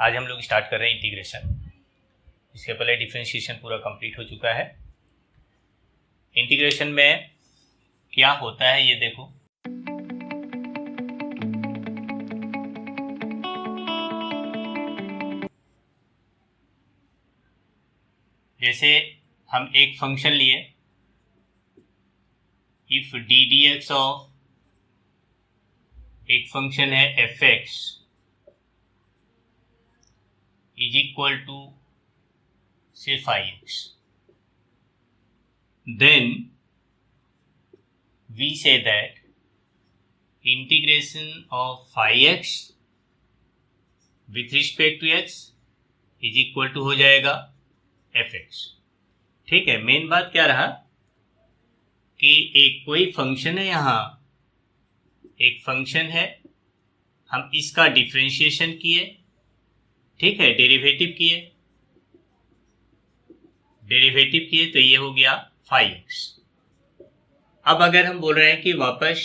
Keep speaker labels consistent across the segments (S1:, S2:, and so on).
S1: आज हम लोग स्टार्ट कर रहे हैं इंटीग्रेशन। इसके पहले डिफरेंशिएशन पूरा कंप्लीट हो चुका है। इंटीग्रेशन में क्या होता है ये देखो। जैसे हम एक फंक्शन लिए, if D D x of एक फंक्शन है F X is equal to say phi x, then we say that integration of phi x with respect to x is equal to हो जाएगा fx। ठीक है, main बात क्या रहा कि एक कोई फंक्शन है, यहाँ एक फंक्शन है, हम इसका डिफरेंशिएशन किए, ठीक है, डेरिवेटिव किए तो ये हो गया फाई एक्स। अब अगर हम बोल रहे हैं कि वापस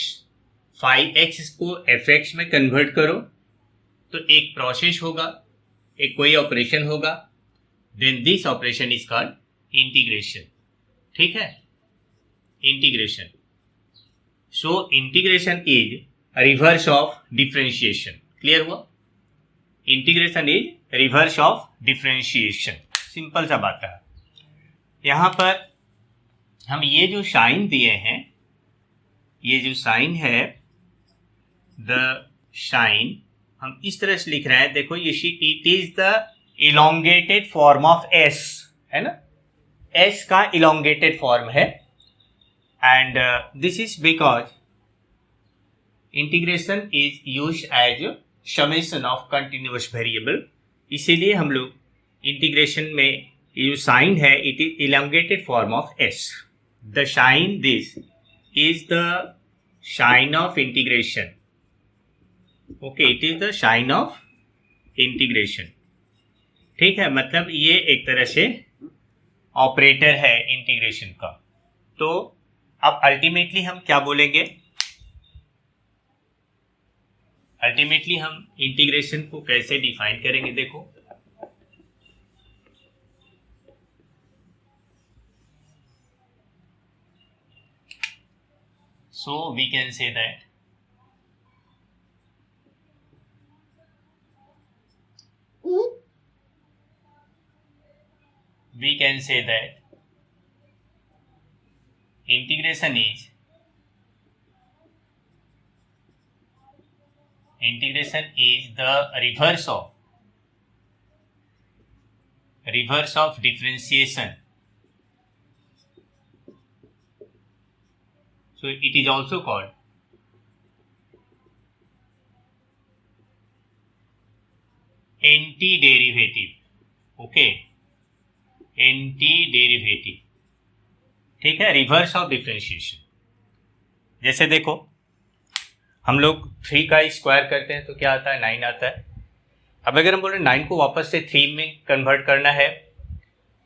S1: फाई एक्स को एफ एक्स में कन्वर्ट करो, तो एक प्रोसेस होगा, एक कोई ऑपरेशन होगा, then this operation is called integration. ठीक है, integration. So integration is reverse of differentiation. Clear हुआ? Integration is reverse of differentiation. Simple सा बात है। यहाँ पर हम ये जो साइन दिए हैं, ये जो साइन है, द साइन हम इस तरह से लिख रहे हैं। देखो, ये it is the elongated form of S, है ना, एस का इलोंगेटेड फॉर्म है। And this is because integration is used as summation of continuous variable. इसीलिए हम लोग इंटीग्रेशन में ये जो साइन है, it is elongated form of S. The sign this is the sign of integration. Okay, it is the sign of integration. ठीक है, मतलब ये एक तरह से ऑपरेटर है इंटीग्रेशन का। तो अब अल्टीमेटली हम क्या बोलेंगे? अल्टीमेटली हम इंटीग्रेशन को कैसे डिफाइन करेंगे? देखो, so we can say that integration is the reverse of differentiation. So it is also called antiderivative. Okay, antiderivative। ठीक है, रिवर्स ऑफ डिफरेंशिएशन। जैसे देखो, हम लोग 3 का स्क्वायर करते हैं तो क्या आता है? 9 आता है। अब अगर हम बोल रहे 9 को वापस से 3 में कन्वर्ट करना है,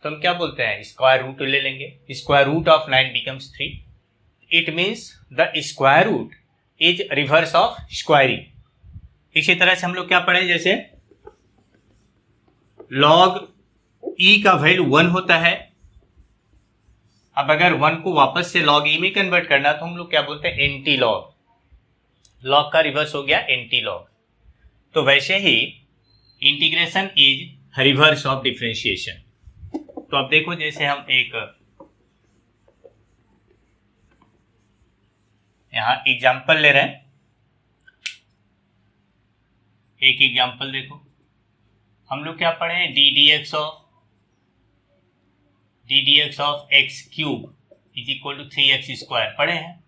S1: तो हम क्या बोलते हैं? स्क्वायर रूट ले लेंगे। Square root of 9 becomes 3। It means the square root is reverse of squaring. इसी तरह से हम लोग क्या पढ़े, जैसे लॉग ई का वैल्यू 1 होता है। अब अगर 1 को वापस से लॉग ई में कन्वर्ट करना, तो हम लोग क्या बोलते हैं? Anti log. लॉग का रिवर्स हो गया एंटी लॉग। तो वैसे ही integration is reverse of differentiation. तो अब देखो, जैसे हम एक यहाँ एग्जाम्पल ले रहे हैं। एक एग्जाम्पल देखो, हम लोग क्या पढ़े हैं? D D x of X cube is equal to 3x square पढ़े हैं।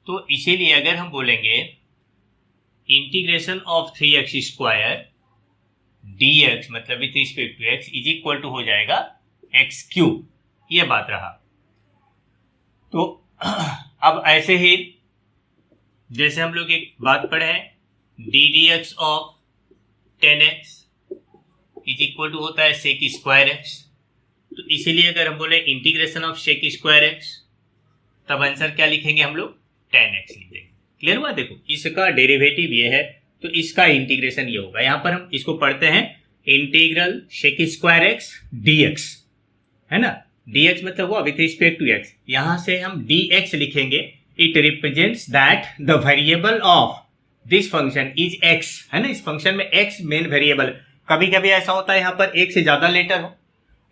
S1: तो इसीलिए अगर हम बोलेंगे integration of 3x square dx मतलब with respect to x is equal to हो जाएगा x क्यूब। ये बात रहा। तो अब ऐसे ही जैसे हम लोग एक बात पढ़े हैं, D D x of 10x is equal to होता है सेक स्क्वायर एक्स। तो इसीलिए अगर हम बोले integration of sec square X, तब आंसर क्या लिखेंगे हम लोग? 10x लिख देंगे। क्लियर हुआ? देखो इसका डेरिवेटिव ये है तो इसका इंटीग्रेशन ये होगा। यहाँ पर हम इसको पढ़ते हैं integral sec square X dx, है ना, dx मतलब वो विथ रिस्पेक्ट टू x, यहां से हम dx लिखेंगे. It represents that the variable of this function is x, है ना, इस फंक्शन में x मेन वेरिएबल. कभी कभी ऐसा होता है यहाँ पर एक से ज्यादा लेटर हो,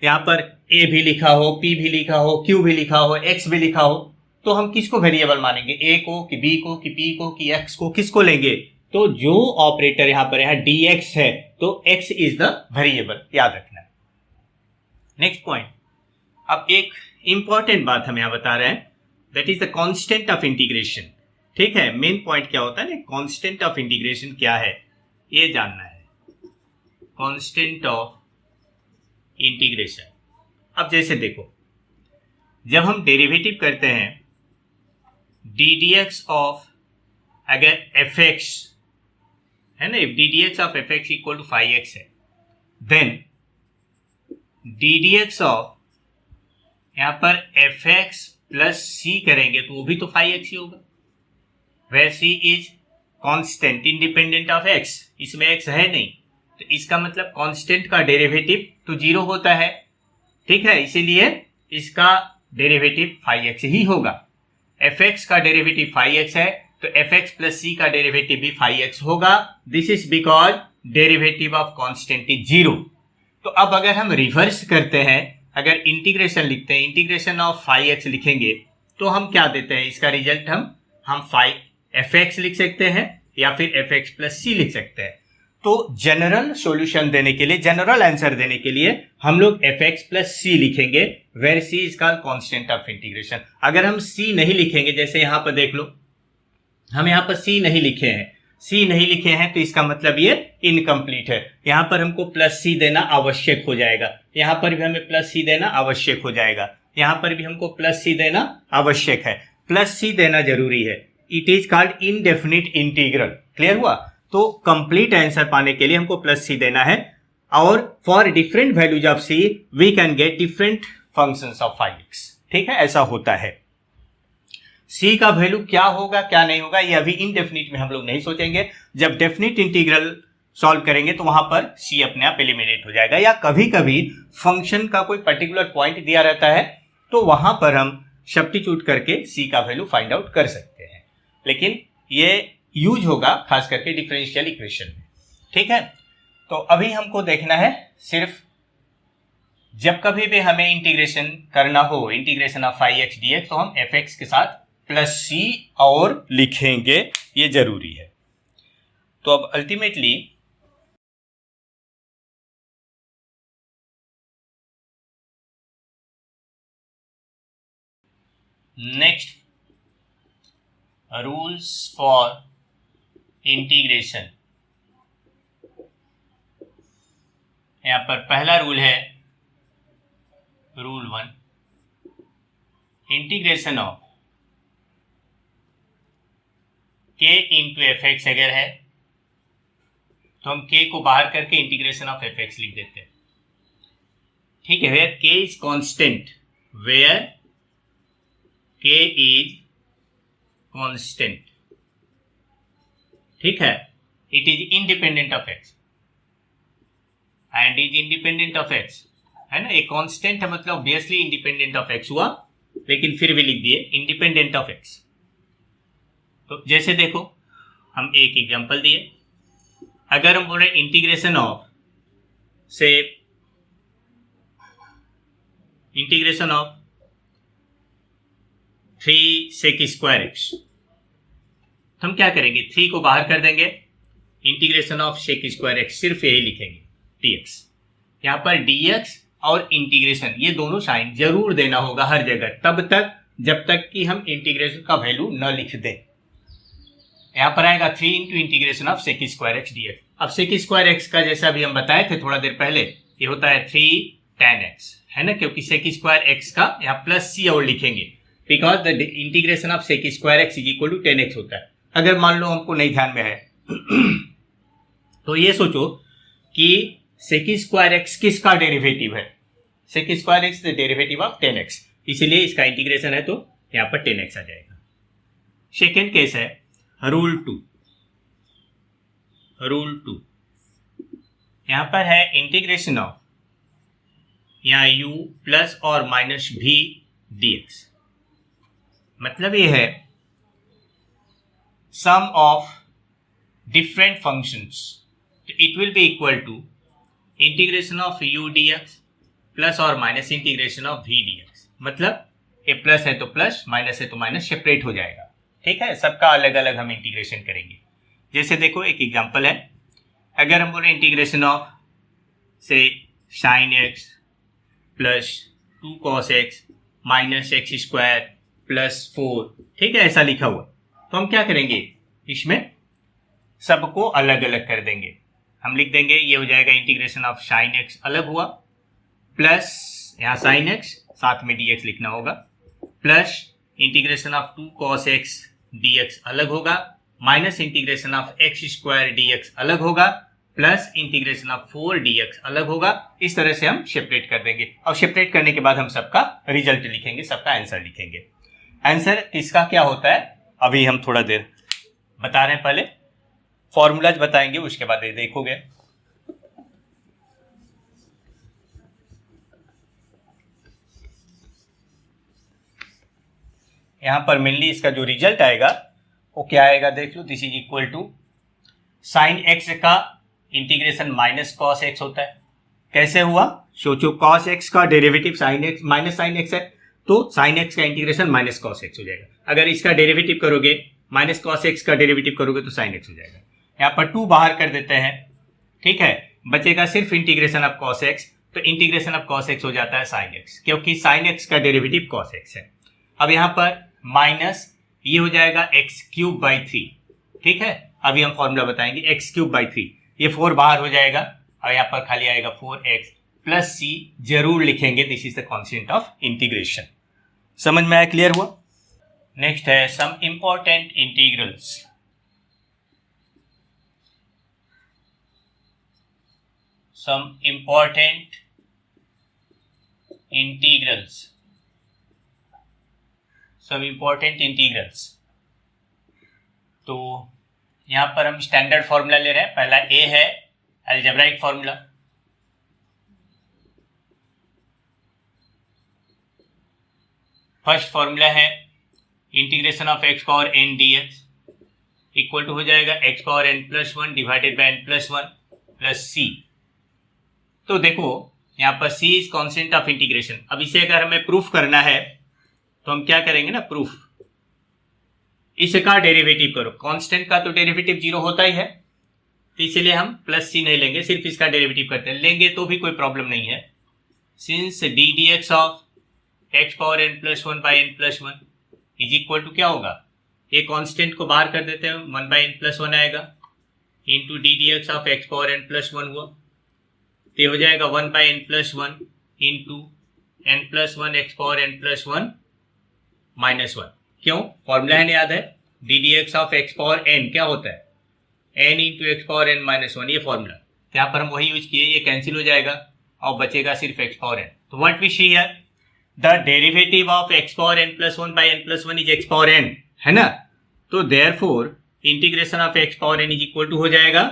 S1: यहाँ पर a भी लिखा हो, p भी लिखा हो, q भी लिखा हो, x भी लिखा हो, तो हम किसको वेरिएबल मानेंगे, a को कि b को कि p को कि x को, किसको लेंगे. तो जो ऑपरेटर यहाँ पर यहाँ dx है तो x इज द वेरिएबल, याद रखना. नेक्स्ट पॉइंट, अब एक इंपॉर्टेंट बात हम यहाँ बता रहे हैं, that is the constant of integration. ठीक है, मेन पॉइंट क्या होता है ना, कांस्टेंट ऑफ इंटीग्रेशन क्या है ये जानना है. Constant of integration. अब जैसे देखो, जब हम डेरिवेटिव करते हैं डी डी एक्स ऑफ अगर एफ एक्स है ना, if D D x of F X equal to 5x है, then D D x of यहां पर एफ एक्स प्लस सी करेंगे तो वो भी तो 5x ही होगा, where C is constant independent of x. इसमें x है नहीं, तो इसका मतलब कांस्टेंट का डेरिवेटिव तो 0 होता है. ठीक है, इसीलिए इसका डेरिवेटिव 5x ही होगा. fx का डेरिवेटिव 5x है तो fx प्लस c का डेरिवेटिव भी 5x होगा. This is because derivative of constant is 0. तो अब अगर हम रिवर्स करते हैं, अगर इंटीग्रेशन लिखते हैं, इंटीग्रेशन ऑफ 5x लिखेंगे तो हम क्या देते हैं, इसका रिजल्ट हम 5fx लिख सकते हैं या फिर fx प्लस c लिख सकते हैं. तो जनरल सॉल्यूशन देने के लिए, जनरल आंसर देने के लिए हम लोग fx प्लस c लिखेंगे, where c is called constant of integration. अगर हम c नहीं लिखेंगे, जैसे यहां पर देख लो, हम यहां पर c नहीं लिखे हैं, c नहीं लिखे हैं तो इसका मतलब ये इनकम्प्लीट है. यहां पर हमको प्लस c देना आवश्यक हो जाएगा, यहां पर भी हमें प्लस c देना आवश्यक हो जाएगा, यहां पर भी हमको प्लस c देना आवश्यक है. प्लस c देना जरूरी है. It is called indefinite integral. Clear हुआ. तो कंप्लीट आंसर पाने के लिए हमको प्लस सी देना है, और for different values of C we can get different functions of 5x. ठीक है, ऐसा होता है. सी का वैल्यू क्या होगा क्या नहीं होगा ये अभी इनडेफिनिट में हम लोग नहीं सोचेंगे. जब डेफिनिट इंटीग्रल सॉल्व करेंगे तो वहां पर सी अपने आप एलिमिनेट हो जाएगा. या कभी कभी फंक्शन का कोई पर्टिकुलर पॉइंट दिया रहता है तो वहां पर हम सब्स्टिट्यूट करके सी का वैल्यू फाइंड आउट कर सकते हैं, लेकिन ये यूज होगा खास करके डिफरेंशियल इक्वेशन में. ठीक है, तो अभी हमको देखना है सिर्फ जब कभी भी हमें इंटीग्रेशन करना हो, इंटीग्रेशन ऑफ 5x dx, तो हम fx के साथ प्लस c और लिखेंगे, ये जरूरी है. तो अब ultimately next rules for integration. यहां पर पहला रूल है rule 1, integration of k into F x अगर है तो हम k को बाहर करके इंटीग्रेशन ऑफ एफ एक्स लिख देते हैं. ठीक है, where k is constant, where k is constant. ठीक है, it is independent of x and is independent of x, है ना. एक कांस्टेंट है मतलब ऑब्वियसली इंडिपेंडेंट ऑफ x हुआ, लेकिन फिर भी लिख दिए इंडिपेंडेंट ऑफ x. तो जैसे देखो, हम एक एग्जांपल दिए, अगर हम बोल रहे इंटीग्रेशन ऑफ से integration of 3 sec square X, तो हम क्या करेंगे, 3 को बाहर कर देंगे, integration of sec square X सिर्फ यही लिखेंगे dx. यहां पर dx और इंटीग्रेशन ये दोनों साइन जरूर देना होगा हर जगह, तब तक जब तक कि हम इंटीग्रेशन का वैल्यू न लिख दें. यहां पर आएगा 3 into integration of sec square X dx. अब सेक स्क्वायर एक्स का जैसा अभी हम बताए थे थोड़ा देर पहले, ये होता है 3 tan x, है ना, क्योंकि सेक स्क्वायर एक्स का यहाँ प्लस c और लिखेंगे, because the integration of sec square x is equal to 10x होता है. अगर मान लो हमको नहीं ध्यान में है तो ये सोचो कि सेक स्क्वायर एक्स किसका डेरिवेटिव है, sec square X the derivative of 10x, इसीलिए इसका इंटीग्रेशन है तो यहाँ पर 10x आ जाएगा. सेकेंड केस है रूल 2. यहाँ पर है इंटीग्रेशन ऑफ यहाँ u प्लस और माइनस v dx, मतलब ये है सम ऑफ डिफरेंट फंक्शंस, तो it will be equal to integration of u dx plus और minus integration of v dx, मतलब ये प्लस है तो प्लस, माइनस है तो माइनस, सेपरेट हो जाएगा। ठीक है, सबका अलग अलग हम इंटीग्रेशन करेंगे। जैसे देखो एक एग्जांपल है, अगर हम बोले इंटीग्रेशन ऑफ से sign x plus 2 cos x minus x square plus 4, ठीक है, ऐसा लिखा हुआ, तो हम क्या करेंगे, इसमें सबको अलग अलग कर देंगे। हम लिख देंगे ये हो जाएगा इंटीग्रेशन ऑफ साइन एक्स अलग हुआ, प्लस यहाँ साइन एक्स साथ में dx लिखना होगा, plus integration of 2 cos x dx अलग होगा, minus integration of x square dx अलग होगा, प्लस इंटीग्रेशन ऑफ 4 dx अलग होगा। इस तरह से हम सेपरेट कर देंगे और सेपरेट करने के बाद हम सबका रिजल्ट लिखेंगे, सबका आंसर लिखेंगे। आंसर इसका क्या होता है अभी हम थोड़ा देर बता रहे हैं, पहले फॉर्मूलाज बताएंगे उसके बाद देखोगे। यहां पर मेनली इसका जो रिजल्ट आएगा वो क्या आएगा, देख लो, this is equal to sine x का इंटीग्रेशन माइनस कॉस एक्स होता है। कैसे हुआ, सोचो, कॉस एक्स का derivative sine x minus sine x है, तो साइन एक्स का इंटीग्रेशन माइनस कॉस एक्स हो जाएगा। अगर इसका डेरिवेटिव करोगे, माइनस कॉस एक्स का डेरिवेटिव करोगे तो साइन एक्स हो जाएगा। यहाँ पर 2 बाहर कर देते हैं, ठीक है, बचेगा सिर्फ इंटीग्रेशन ऑफ कॉस एक्स, तो इंटीग्रेशन ऑफ कॉस एक्स हो जाता है साइन एक्स, क्योंकि साइन एक्स का डेरिवेटिव कॉस एक्स है। अब यहाँ पर माइनस ये हो जाएगा एक्स क्यूब बाई 3, ठीक है, अभी हम फॉर्मूला बताएंगे, एक्स क्यूब बाई 3, ये 4 बाहर हो जाएगा और यहाँ पर खाली आएगा 4x प्लस सी, जरूर लिखेंगे, this is the constant of integration. समझ में आया, क्लियर हुआ। नेक्स्ट है some important integrals. Some important integrals, some important integrals. तो यहां पर हम स्टैंडर्ड फॉर्मूला ले रहे हैं। पहला ए है अलजेब्राइक फॉर्मूला, फर्स्ट फॉर्मूला है integration of x power n d x equal to हो जाएगा x power N plus 1 divided by N plus 1 plus C. तो देखो यहाँ पर C is constant of integration. अब इसे अगर हमें प्रूफ करना है तो हम क्या करेंगे ना, प्रूफ, इसका डेरिवेटिव करो। कांस्टेंट का तो डेरिवेटिव 0 होता ही है, तो इसलिए हम प्लस सी नहीं लेंगे, सिर्फ इसका डेरिवेटिव करते हैं। लेंगे तो भी कोई प्रॉब्लम नहीं है, since D D x of x power N plus 1 by N plus 1 is equal to क्या होगा, ये कांस्टेंट को बाहर कर देते हैं, 1 बाई एन प्लस 1 आएगा, into D D x of x power N plus 1 हुआ, तो हो जाएगा 1 by N plus 1 into N plus 1 X power N plus 1 minus 1। क्यों, फॉर्मूला है, याद है, D D x of x power N क्या होता है, N into x power N minus 1, ये फॉर्मूला। यहाँ पर हम वही यूज किए, ये कैंसिल हो जाएगा और बचेगा सिर्फ एक्स पावर एन। तो what we see here, the derivative of x power N plus 1 by N plus 1 is x power n, है ना। तो therefore integration of x power n is equal to हो जाएगा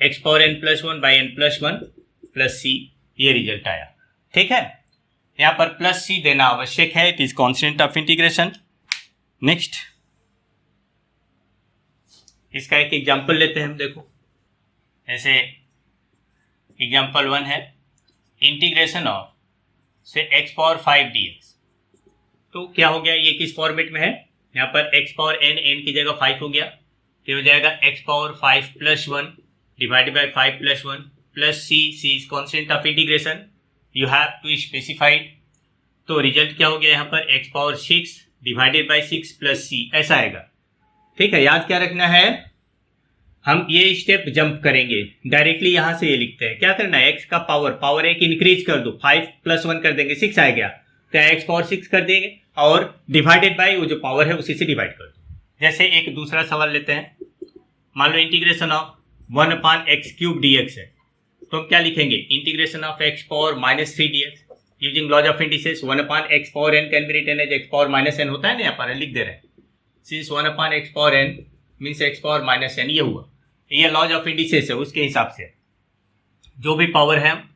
S1: x power N plus 1 by N plus 1 plus सी, ये result आया। ठीक है, यहाँ पर प्लस सी देना आवश्यक है, it is constant of integration. Next, इसका एक एग्जाम्पल लेते हैं हम, देखो, जैसे एग्जाम्पल 1 है इंटीग्रेशन ऑफ से एक्स पावर 5 dx। तो क्या हो गया, ये किस फॉर्मेट में है, यहाँ पर एक्स पावर एन, एन की जगह 5 हो गया, तो हो जाएगा x power 5 plus 1 divided by 5 plus 1 plus C, C is constant of integration, you have to specified. तो रिजल्ट क्या हो गया, यहाँ पर x power 6 divided by 6 plus सी, ऐसा आएगा। ठीक है, याद क्या रखना है, हम ये स्टेप जंप करेंगे, डायरेक्टली यहां से ये लिखते हैं। क्या करना है, एक्स का पावर एक इंक्रीज कर दो, 5 प्लस 1 कर देंगे, 6 आ गया, तो एक्स पावर 6 कर देंगे और डिवाइडेड बाई वो जो पावर है उसी से डिवाइड कर दो। जैसे एक दूसरा सवाल लेते हैं, मान लो integration of 1 upon x cube d x है, तो हम क्या लिखेंगे, integration of x power minus 3 dx using laws of indices. 1 upon x power n can be written as x power minus n होता है ना, यहाँ पर लिख दे रहे हैं, since 1 upon x power n means x power minus n, ये हुआ, ये लॉज ऑफ इंडिसेस है उसके हिसाब से। जो भी पावर है हम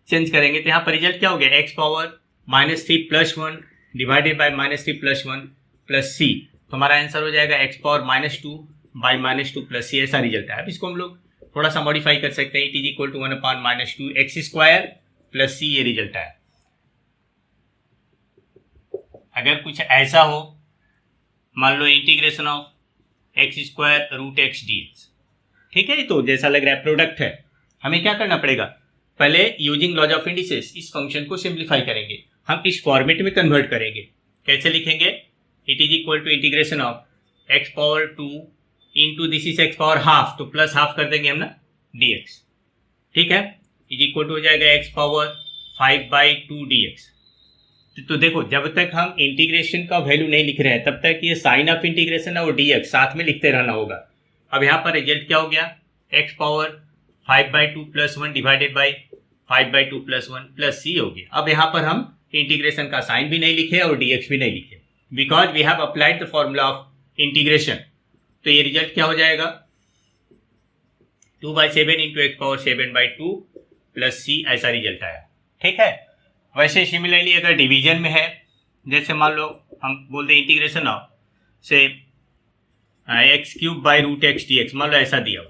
S1: चेंज करेंगे, तो यहाँ पर रिजल्ट क्या हो गया, x power -3 + 1 divided by -3 + 1 plus C. तो हमारा आंसर हो जाएगा एक्स पावर -2 बाई -2 प्लस सी, ऐसा रिजल्ट है। अब इसको हम लोग थोड़ा सा मॉडिफाई कर सकते हैं, it is equal to 1/-2 x square plus सी, ये रिजल्ट है। अगर कुछ ऐसा हो, मान लो integration of x square root x D x, ठीक है, तो जैसा लग रहा है प्रोडक्ट है, हमें क्या करना पड़ेगा, पहले यूजिंग लॉज ऑफ इंडिसेस इस फंक्शन को सिंप्लीफाई करेंगे, हम इस फॉर्मेट में कन्वर्ट करेंगे। कैसे लिखेंगे, it is equal to integration of x power 2 into this is x power half, तो प्लस हाफ कर देंगे हम ना डी एक्स, ठीक है, इज इक्वल टू हो जाएगा एक्स पावर 5/2 डी एक्स। तो देखो जब तक हम इंटीग्रेशन का वैल्यू नहीं लिख रहे हैं तब तक ये साइन ऑफ इंटीग्रेशन और डी एक्स साथ में लिखते रहना होगा। अब यहाँ पर रिजल्ट क्या हो गया, x power 5/2 + 1 divided by 5/2 + 1 plus C हो गया। अब यहाँ पर हम इंटीग्रेशन का साइन भी नहीं लिखे और डी एक्स भी नहीं लिखे, because we have applied the formula of integration. तो ये रिजल्ट क्या हो जाएगा, 2/7 इंटू एक्स पावर 7/2 प्लस सी, ऐसा रिजल्ट आया, ठीक है। वैसे सिमिलरली अगर डिवीजन में है, जैसे मान लो हम बोलते हैं इंटीग्रेशन ऑफ से x³ by root x D X, मान लो ऐसा दिया हो,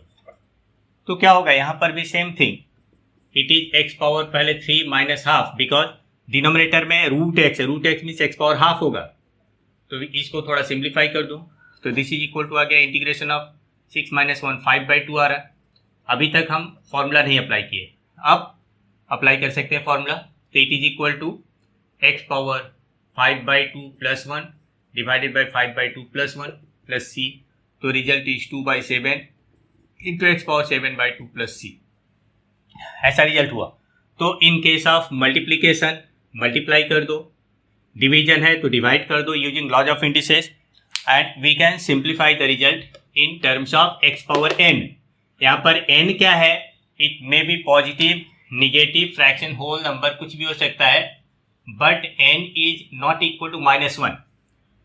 S1: तो क्या होगा, यहाँ पर भी same thing, it is x power पहले 3 माइनस हाफ, बिकॉज डिनोमिनेटर में root X means x power half होगा, तो इसको थोड़ा सिंप्लीफाई कर दो, तो दिस इज इक्वल टू आ गया इंटीग्रेशन ऑफ 6 - 1 5/2 आ रहा है। अभी तक हम फॉर्मूला नहीं अप्लाई किए, अब अप्लाई कर सकते हैं फॉर्मूला, तो it is equal to x power 5/2 + 1 divided by 5/2 + 1 plus C, तो result is 2/7 into x power 7/2 plus सी, ऐसा रिजल्ट हुआ। तो in case of multiplication multiply कर दो, डिवीजन है तो डिवाइड कर दो using laws of indices, and we can simplify the result in terms of x power n। यहाँ पर n क्या है, it may be positive, negative, fraction, whole number, कुछ भी हो सकता है, but n is not equal to -1।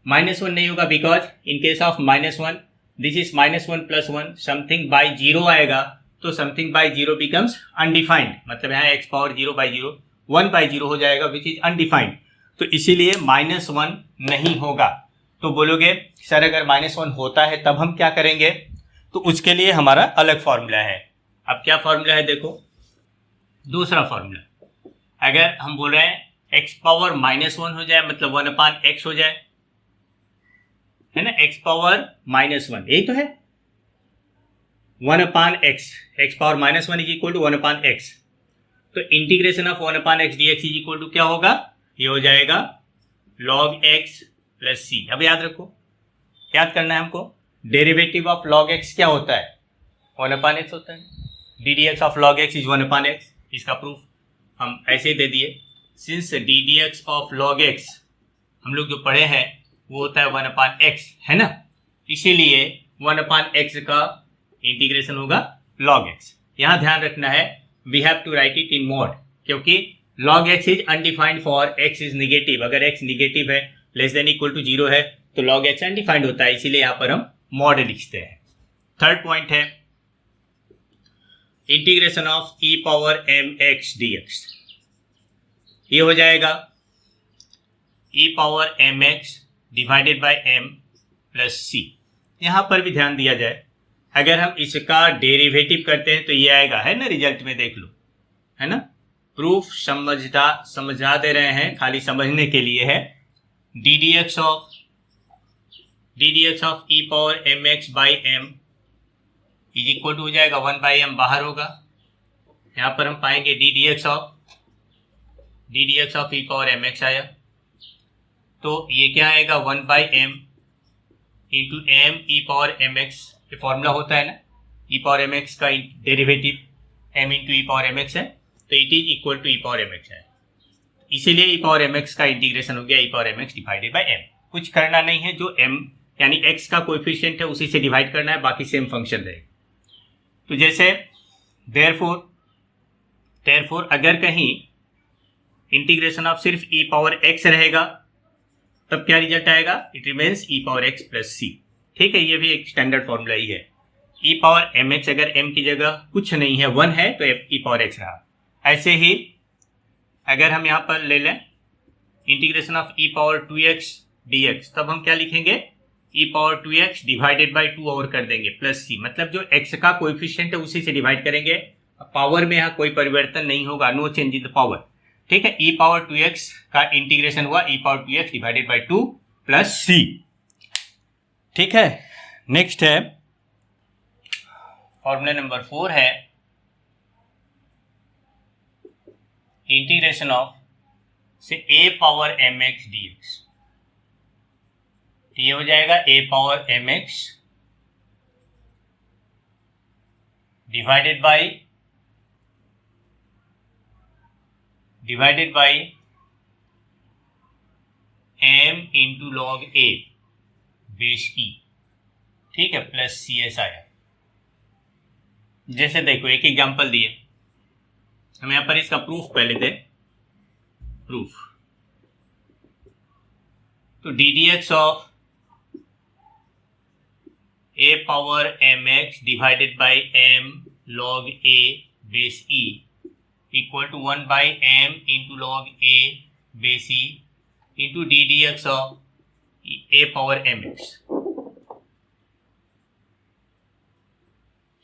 S1: -1 नहीं होगा, because in case of -1 this is -1 + 1, something by 0 आएगा, तो समथिंग बाई 0 बिकम्स अनडिफाइंड, मतलब यहाँ एक्स पावर 0/0 1/0 हो जाएगा विच इज अनडिफाइंड, तो इसीलिए -1 नहीं होगा। तो बोलोगे सर अगर -1 होता है तब हम क्या करेंगे, तो उसके लिए हमारा अलग फॉर्मूला है। अब क्या फॉर्मूला है, देखो दूसरा फॉर्मूला, अगर हम बोल रहे हैं एक्स पावर -1 हो जाए, मतलब 1/x हो जाए, है ना, एक्स पावर -1 यही तो है, 1/x, X power -1 is equal to 1/x, तो integration of 1/x dx is equal to क्या होगा, ये हो जाएगा log x प्लस सी। अब याद रखो, याद करना है हमको, डेरिवेटिव ऑफ log x क्या होता है, 1/x होता है, ddx of log x is 1/x, इसका प्रूफ हम ऐसे दे दिए, since ddx of log x हम लोग जो पढ़े हैं वो होता है 1/x, है ना, इसीलिए 1/x का इंटीग्रेशन होगा log x। यहाँ ध्यान रखना है, we have to write it in mod, क्योंकि log x is undefined for x is negative, अगर x निगेटिव है लेस देन इक्वल टू 0 है तो log x अनडिफाइंड होता है, इसीलिए यहाँ पर हम मॉड लिखते हैं। थर्ड पॉइंट है integration of e power mx dx, ये हो जाएगा e power mx divided by m plus c। यहाँ पर भी ध्यान दिया जाए, अगर हम इसका डेरिवेटिव करते हैं तो ये आएगा, है ना, रिजल्ट में देख लो, है ना, प्रूफ समझा दे रहे हैं, खाली समझने के लिए है, ddx of e power mx by m is equal to हो जाएगा 1/m, बाहर होगा, यहाँ पर हम पाएंगे ddx of e power mx आया, तो ये क्या आएगा 1/m into m e power mx, ये फॉर्मूला होता है ना, e पावर mx का derivative m into e power mx है, तो it is equal to e power mx है, इसीलिए e पावर mx का इंटीग्रेशन हो गया e power mx divided by m। कुछ करना नहीं है, जो m यानी x का कोएफिशिएंट है उसी से डिवाइड करना है, बाकी सेम फंक्शन रहेगा। तो जैसे देयरफॉर अगर कहीं इंटीग्रेशन ऑफ सिर्फ e पावर x रहेगा तब क्या रिजल्ट आएगा, it remains e power x plus c, ठीक है, ये भी एक स्टैंडर्ड फॉर्मूला ही है। ई पावर एम एक्स अगर एम की जगह कुछ नहीं है 1 है तो ई पावर एक्स रहा। ऐसे ही अगर हम यहाँ पर ले लें integration of e power 2x dx, तब हम क्या लिखेंगे ई पावर 2x डिवाइडेड बाई 2 और कर देंगे प्लस सी, मतलब जो x का कोएफिशिएंट है उसी से डिवाइड करेंगे। पावर में यहाँ कोई परिवर्तन नहीं होगा, no change in the power. ठीक है, ई पावर 2x का इंटीग्रेशन हुआ e power 2x divided by 2 plus सी। ठीक है, नेक्स्ट है फॉर्मूला नंबर 4 है इंटीग्रेशन ऑफ से a पावर mx dx। ये हो जाएगा a power mx divided by m into log a base e। ठीक है, प्लस सी एस आया। जैसे देखो एक एग्जांपल दिए, हम यहां पर इसका प्रूफ पहले दें। प्रूफ तो d D x of a power m x divided by m log a base e equal to 1 by m into log a base e into D D x of a power m x.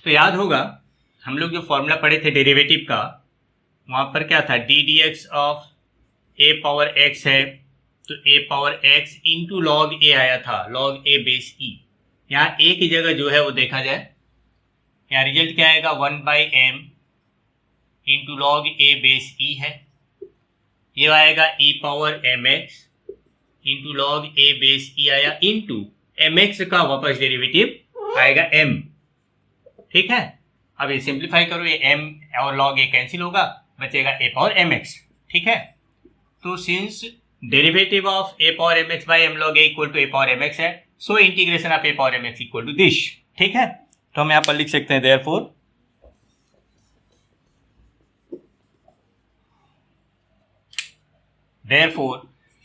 S1: तो याद होगा हम लोग जो formula पढ़े थे derivative का, वहां पर क्या था, D D x of a power x है तो ए पावर एक्स इंटू लॉग ए आया था, लॉग ए बेस ई। यहाँ ए की जगह जो है वो देखा जाए, यहाँ रिजल्ट क्या आएगा 1 by m into log a base e है। ये आएगा e power m x into log a base e आया, इंटू एम एक्स का वापस डेरिवेटिव आएगा एम। ठीक है, अब ये सिंप्लीफाई करो, ये एम और लॉग ए कैंसिल होगा, बचेगा ए पावर एम एक्स। ठीक है, तो since derivative of a power m x by m log a equal to a power m x है, so integration of a power m x equal to this. ठीक है, तो हम यहां पर लिख सकते हैं therefore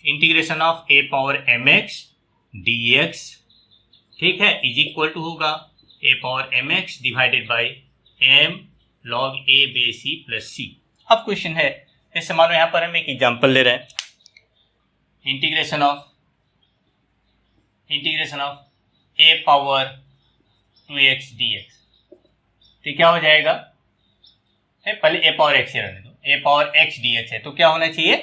S1: integration of a power m x D x, ठीक है, इज इक्वल टू होगा a power m x divided by m log a base e plus C. अब क्वेश्चन है, जैसे मानो यहां पर हम एक एग्जांपल ले रहे हैं, integration of a power 2x dx। तो क्या हो जाएगा, पहले ए पावर एक्स रहने दो, ए पावर एक्स dx है तो क्या होना चाहिए,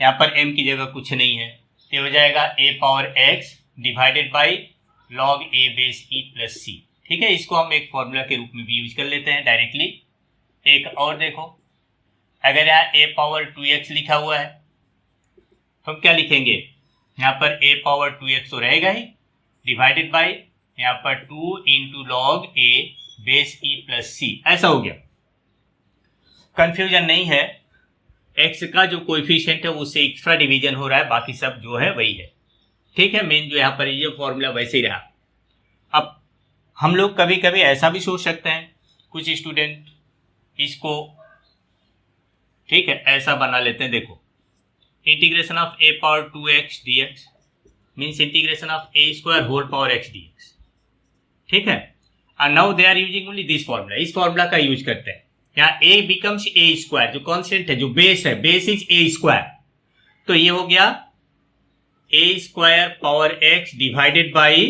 S1: यहाँ पर m की जगह कुछ नहीं है, तो हो जाएगा a power x divided by log a base e plus सी। ठीक है, इसको हम एक फॉर्मूला के रूप में भी यूज कर लेते हैं डायरेक्टली। एक और देखो, अगर यहाँ ए पावर 2x लिखा हुआ है तो हम क्या लिखेंगे, यहाँ पर ए पावर 2x तो रहेगा ही, डिवाइडेड बाई यहाँ पर 2 into log a base e plus सी। ऐसा हो गया, कंफ्यूजन नहीं है, x का जो कोएफिशिएंट है उससे एक्स्ट्रा डिवीजन हो रहा है, बाकी सब जो है वही है। ठीक है, मेन जो यहाँ पर ये फॉर्मूला वैसे ही रहा। अब हम लोग कभी कभी ऐसा भी सोच सकते हैं, कुछ स्टूडेंट इसको ठीक है ऐसा बना लेते हैं। देखो, integration of a power 2x dx means integration of a square whole power x dx। ठीक है, and now they are using only this formula, इस फॉर्मूला का यूज करते हैं। यहाँ a बिकम्स ए स्क्वायर, जो कॉन्स्टेंट है, जो बेस है, बेस इज ए स्क्वायर, तो ये हो गया a square power x divided by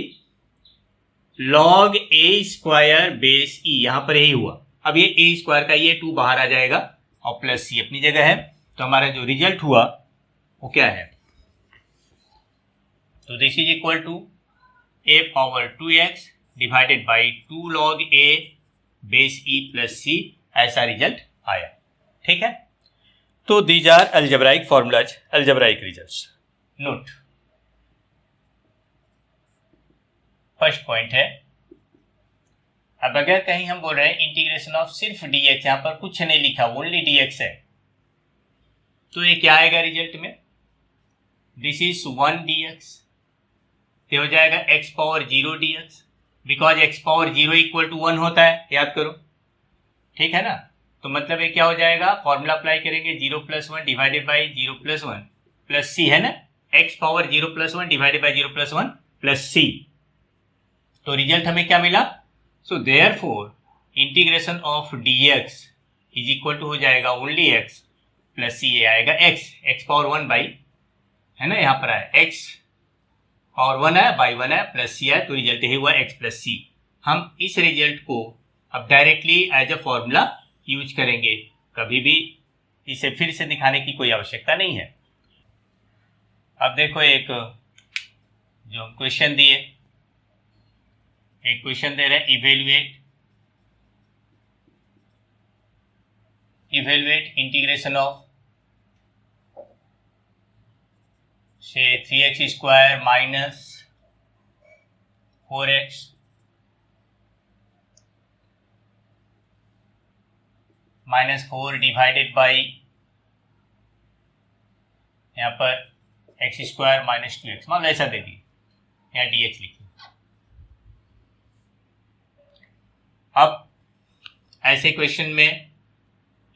S1: log a square base e. यहां पर यही हुआ। अब ये ए स्क्वायर का ये 2 बाहर आ जाएगा और प्लस सी अपनी जगह है, तो हमारा जो रिजल्ट हुआ वो क्या है, तो this is equal to a power 2x divided by 2 log a base e plus सी, ऐसा रिजल्ट आया। ठीक है, तो these are algebraic formulas, algebraic results. Note, first point है, अब अगर कहीं हम बोल रहे हैं इंटीग्रेशन ऑफ सिर्फ dx, यहां पर कुछ नहीं लिखा, ओनली dx है, तो ये क्या आएगा रिजल्ट में, दिस इज 1 dx, ये हो जाएगा x power 0 dx, because x power 0 equal to 1 होता है, याद करो। ठीक है ना, तो मतलब ये क्या हो जाएगा, फॉर्मूला अप्लाई करेंगे 0 plus 1 divided by 0 plus 1 plus C, है ना, x power 0 plus 1 divided by 0 plus 1 plus C. तो रिजल्ट हमें क्या मिला, so therefore integration of dx is equal to हो जाएगा ओनली x प्लस सी, ये आएगा x पावर 1 बाई, है ना, यहाँ पर आया x पावर 1 है बाई 1 है प्लस सी है, तो रिजल्ट यही हुआ x प्लस सी। हम इस रिजल्ट को अब directly as a formula use करेंगे, कभी भी इसे फिर से दिखाने की कोई आवश्यकता नहीं है। अब देखो एक जो क्वेश्चन दिए, एक क्वेश्चन दे रहे हैं इवेलुएट इंटीग्रेशन ऑफ से 3x square minus 4x minus 4 divided by यहाँ पर एक्स स्क्वायर माइनस 2x, मतलब ऐसा दे दी, यहाँ dx लिखिए। अब ऐसे क्वेश्चन में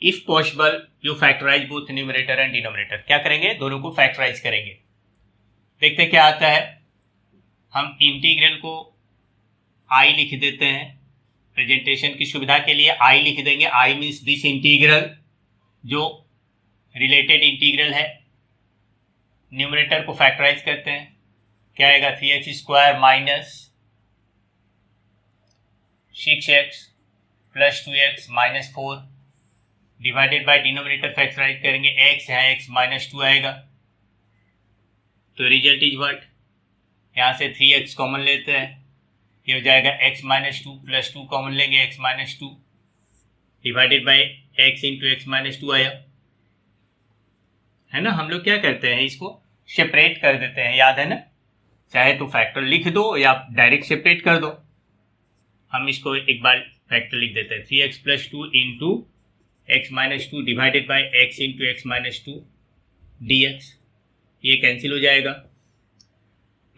S1: if possible you factorise both numerator and denominator, क्या करेंगे, दोनों को फैक्टराइज करेंगे। देखते क्या आता है। हम इंटीग्रल को आई लिख देते हैं, प्रेजेंटेशन की सुविधा के लिए आई लिख देंगे। आई मीन्स दिस इंटीग्रल जो रिलेटेड इंटीग्रल है। न्यूमरेटर को फैक्टराइज करते हैं, क्या आएगा 3x square minus 6x plus 2x minus 4 divided by denominator factorise करेंगे, x है x माइनस 2 आएगा, तो रिजल्ट इज व्हाट, यहाँ से 3x कॉमन लेते हैं, ये हो जाएगा x माइनस 2 प्लस 2 कॉमन लेंगे x माइनस 2 divided by x into x minus 2 आया, है ना। हम लोग क्या करते हैं, इसको सेपरेट कर देते हैं, याद है ना, चाहे तो फैक्टर लिख दो या डायरेक्ट सेपरेट कर दो। हम इसको एक बार फैक्टर लिख देते हैं, 3x plus 2 into x minus 2 divided by x into x minus 2 dx, ये कैंसिल हो जाएगा।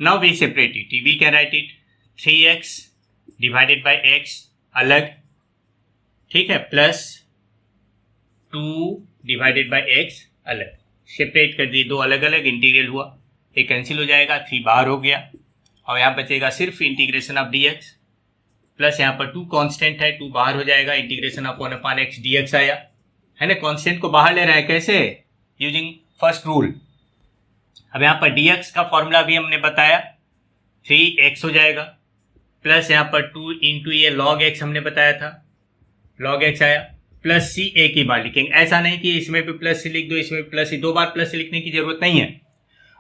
S1: Now we separate it, we can write it 3x divided by x अलग, ठीक है, प्लस 2 डिवाइडेड बाई x अलग, सेपरेट कर दिए, दो अलग अलग इंटीग्रल हुआ, ये कैंसिल हो जाएगा, 3 बाहर हो गया और यहाँ बचेगा सिर्फ इंटीग्रेशन ऑफ dx, प्लस यहाँ पर 2 कांस्टेंट है, 2 बाहर हो जाएगा, integration of 1 upon x dx आया, है ना। कांस्टेंट को बाहर ले रहा है, कैसे, यूजिंग फर्स्ट रूल। अब यहाँ पर dx का फॉर्मूला भी हमने बताया, 3x हो जाएगा, प्लस यहाँ पर 2 इंटू ये log x हमने बताया था, log x आया, प्लस सी एक ही बार लिखेंगे, ऐसा नहीं कि इसमें भी प्लस सी लिख दो, इसमें भी प्लस सी, 2 बार प्लस सी लिखने की जरूरत नहीं है।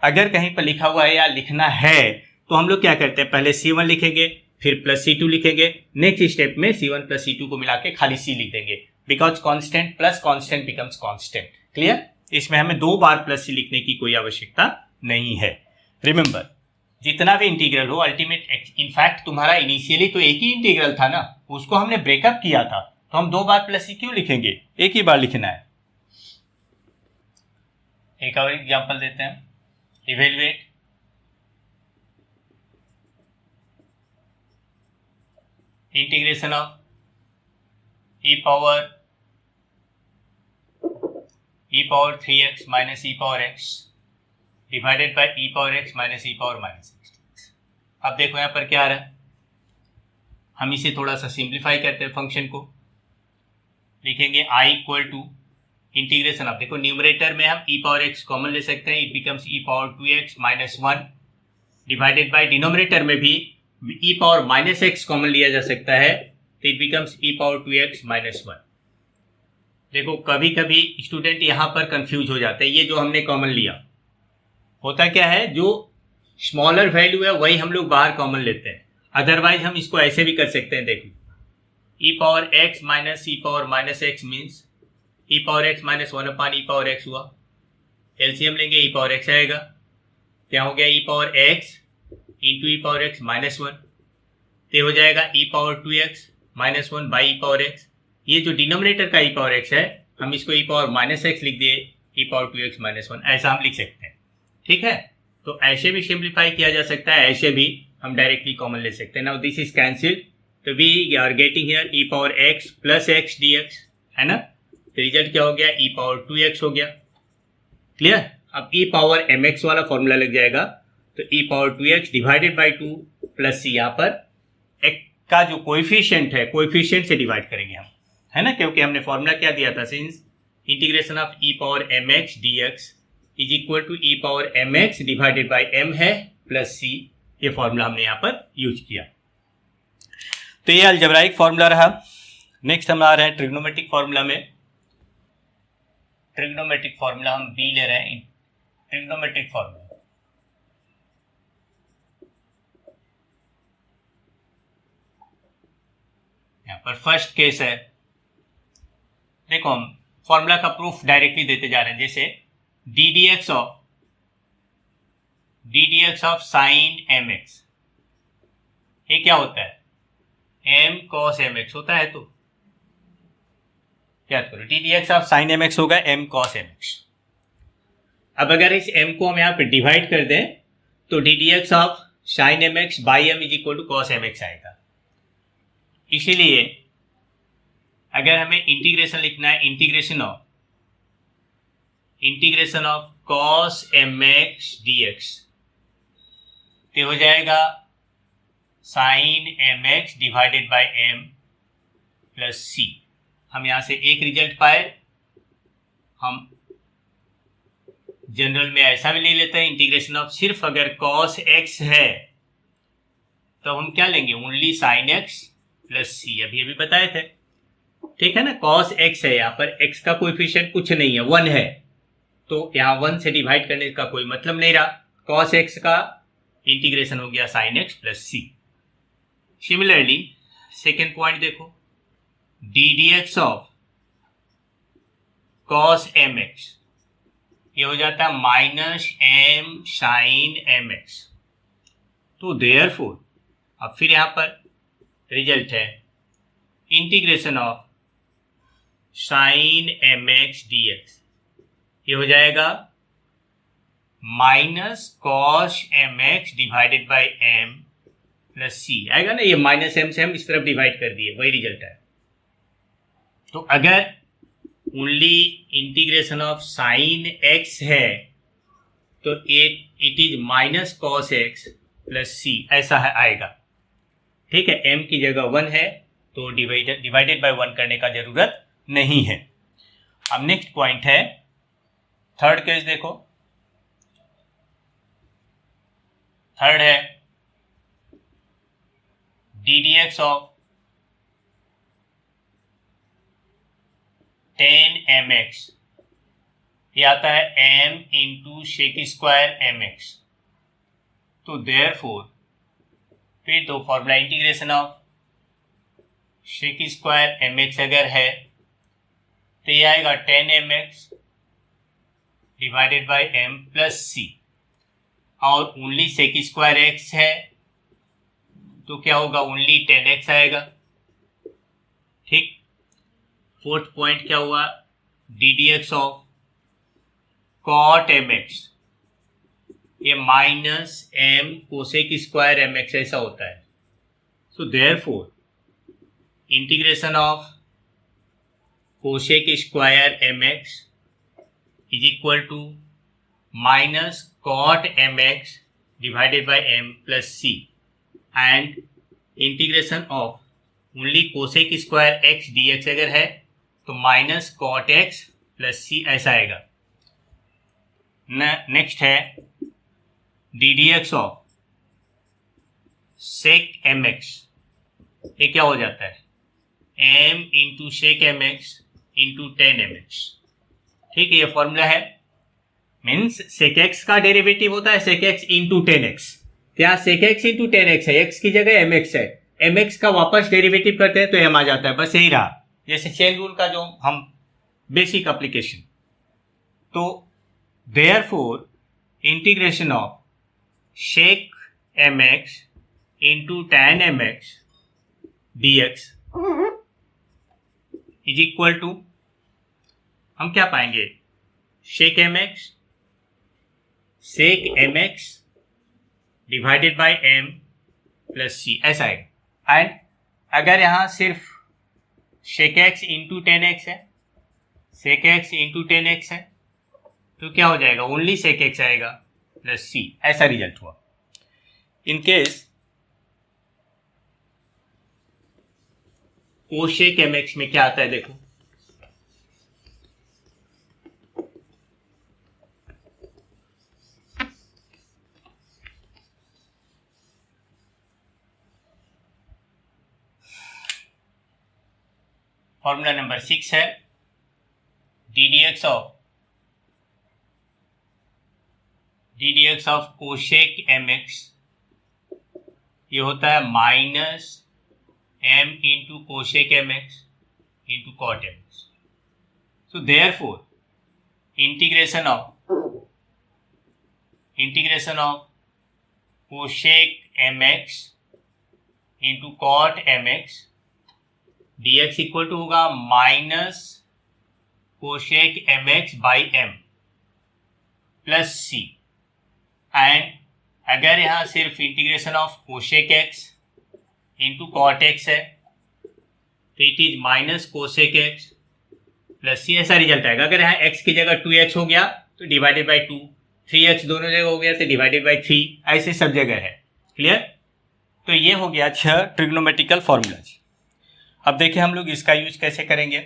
S1: अगर कहीं पर लिखा हुआ है या लिखना है तो हम लोग क्या करते हैं, पहले C1 लिखेंगे, फिर प्लस C2 लिखेंगे, नेक्स्ट स्टेप में C1 प्लस C2 को मिला के खाली C लिख देंगे, because constant plus constant becomes constant. Clear, इसमें हमें 2 बार प्लस C लिखने की कोई आवश्यकता नहीं है। रिमेंबर, जितना भी इंटीग्रल हो अल्टीमेट, इनफैक्ट तुम्हारा इनिशियली तो एक ही इंटीग्रल था ना, उसको हमने ब्रेकअप किया था, तो हम 2 बार प्लस C क्यों लिखेंगे, एक ही बार लिखना है। एक और एग्जांपल देते हैं, evaluate integration of e power 3x minus e power x divided by e power x minus e power minus x। अब देखो यहाँ पर क्या आ रहा है, हम इसे थोड़ा सा सिंप्लीफाई करते हैं, फंक्शन को लिखेंगे i इक्वल टू इंटीग्रेशन। अब देखो न्यूमरेटर में हम e पावर x कॉमन ले सकते हैं, it becomes e power 2x minus 1 divided by denominator में भी e power minus x common लिया जा सकता है, तो it becomes e power 2x minus 1। देखो कभी कभी स्टूडेंट यहाँ पर कंफ्यूज हो जाते हैं, ये जो हमने कॉमन लिया होता क्या है, जो स्मॉलर वैल्यू है वही हम लोग बाहर कॉमन लेते हैं, अदरवाइज हम इसको ऐसे भी कर सकते हैं। देखो e power x minus e power minus x means e power x minus 1 अपान e पावर x हुआ, एलसीएम लेंगे e पावर x आएगा, क्या हो गया e पावर x इंटू ई पावर एक्स माइनस 1, तो हो जाएगा e power 2x minus 1 by e power x। ये जो डिनोमिनेटर का e पावर x है हम इसको e पावर माइनस x लिख दिए, e पावर 2x माइनस 1, ऐसा हम लिख सकते हैं, ठीक है। तो ऐसे भी सिंप्लीफाई किया जा सकता है, ऐसे भी हम डायरेक्टली कॉमन ले सकते हैं। नाउ दिस इज कैंसिल्ड, तो we are getting here e power x plus x dx, है ना। तो रिजल्ट क्या हो गया, e पावर 2x हो गया। क्लियर, अब e पावर mx वाला फॉर्मूला लग जाएगा, तो e power 2x divided by 2 plus c, यहाँ पर एक का जो कोएफिशिएंट है, कोएफिशिएंट से डिवाइड करेंगे हम, है ना, क्योंकि हमने फॉर्मूला क्या दिया था, since integration of e power m x D x is equal to e power m x divided by m है प्लस सी, ये फॉर्मूला हमने यहाँ पर यूज किया। तो ये अलजेब्राइक फॉर्मूला रहा। नेक्स्ट हम आ रहे हैं ट्रिग्नोमेट्रिक फॉर्मूला में। ट्रिग्नोमेट्रिक फॉर्मूला हम बी ले रहे हैं, ट्रिग्नोमेट्रिक फॉर्मूला। यहाँ पर फर्स्ट केस है, देखो हम फॉर्मूला का प्रूफ डायरेक्टली देते जा रहे हैं, जैसे d D x of sine m x, ये क्या होता है, एम कॉस एम एक्स होता है। तो क्या करो, d D x of sine m x होगा एम कॉस एम एक्स। अब अगर इस m को हम यहाँ पे डिवाइड कर दें तो d D x of sine m x by m is equal to cos m x आएगा। इसीलिए अगर हमें इंटीग्रेशन लिखना है, integration of cos m x D x, तो हो जाएगा sine m x divided by m plus c. हम यहां से एक रिजल्ट पाए, हम जनरल में ऐसा भी ले लेते हैं, इंटीग्रेशन ऑफ सिर्फ अगर कॉस एक्स है तो हम क्या लेंगे, ओनली साइन एक्स प्लस सी, अभी बताए थे, ठीक है ना। कॉस एक्स है, यहाँ पर एक्स का कोएफिशिएंट कुछ नहीं है, 1 है, तो यहाँ 1 से डिवाइड करने का कोई मतलब नहीं रहा। कॉस एक्स का इंटीग्रेशन हो गया sine x plus c. Similarly second point देखो, d D x of cos m x, ये हो जाता है minus m sine m x. तो देयरफॉर अब फिर यहां पर रिजल्ट है integration of sine m x D x, ये हो जाएगा minus cos m x divided by m plus c आएगा ना। ये माइनस एम से हम इस तरफ डिवाइड कर दिए, वही रिजल्ट है। तो अगर only integration of sine x है तो it is minus cos x plus सी, ऐसा है आएगा, ठीक है। m की जगह 1 है तो डिवाइडेड बाय 1 करने का जरूरत नहीं है। अब नेक्स्ट पॉइंट है थर्ड केस, देखो थर्ड है D D x of 10mx, ये आता है m into sec square m x. तो देयरफॉर फिर दो formula, integration of sec square m x अगर है तो ये आएगा 10mx divided by m plus c, और ओनली शेक स्क्वायर एक्स है तो क्या होगा, ओनली 10x आएगा, ठीक। फोर्थ पॉइंट क्या हुआ, d D x of cot m x, ये minus m cosec square m x ऐसा होता है। So therefore integration of cosec square m x is equal to minus cot m x divided by m plus c, and integration of only cosec square x D x अगर है तो minus cot x plus सी ऐसा आएगा। Next है D D x of sec m x, ये क्या हो जाता है, m into sec m x into 10mx, ठीक है। ये फॉर्मूला है, मीन्स सेक एक्स का डेरिवेटिव होता है सेक एक्स इंटू 10x, यहाँ सेक एक्स इंटू 10x है, x की जगह mx है, mx का वापस डेरिवेटिव करते हैं तो m आ जाता है, बस यही रहा, जैसे चेन रूल का जो हम बेसिक एप्लीकेशन। तो therefore integration of sec m x into tan mx dx is equal to, हम क्या पाएंगे, sec m x divided by m plus सी ऐसा है। एंड अगर यहाँ सिर्फ शेक एक्स इंटू 10x है, सेक एक्स इंटू 10x है तो क्या हो जाएगा, ओनली सेक एक्स आएगा प्लस सी, ऐसा रिजल्ट हुआ। इन केस कोशेक mx में क्या आता है देखो, फॉर्मूला नंबर 6 है ddx ऑफ कोशेक mx, ये होता है minus m into cosec mx into cot mx। So therefore integration of cosec mx into cot mx dx equal to होगा minus cosec mx by m plus c। And अगर यहाँ सिर्फ integration of cosec x into cot x है तो it is minus cosec x plus c, ऐसा result आएगा। अगर यहाँ x की जगह 2x हो गया तो डिवाइडेड बाई 2, 3x दोनों जगह हो गया तो डिवाइडेड बाई 3, ऐसे सब जगह है। क्लियर? तो ये हो गया 6 ट्रिग्नोमेट्रिकल फॉर्मूलाज। अब देखिए हम लोग इसका यूज कैसे करेंगे।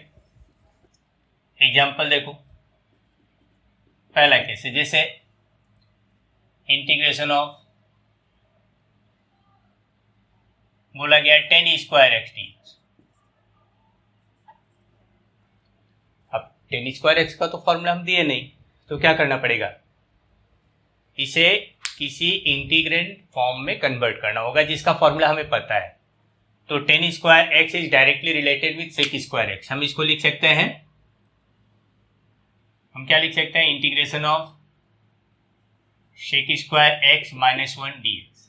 S1: एग्जाम्पल देखो, पहला केस है जैसे इंटीग्रेशन ऑफ बोला गया tan स्क्वायर एक्स dx। अब tan स्क्वायर एक्स का तो फॉर्मूला हम दिए नहीं, तो क्या करना पड़ेगा, इसे किसी इंटीग्रेंड फॉर्म में कन्वर्ट करना होगा जिसका फॉर्मूला हमें पता है। तो tan square x is directly related with sec square x. हम इसको लिख सकते हैं, हम क्या लिख सकते हैं, integration of sec square x minus 1 dx।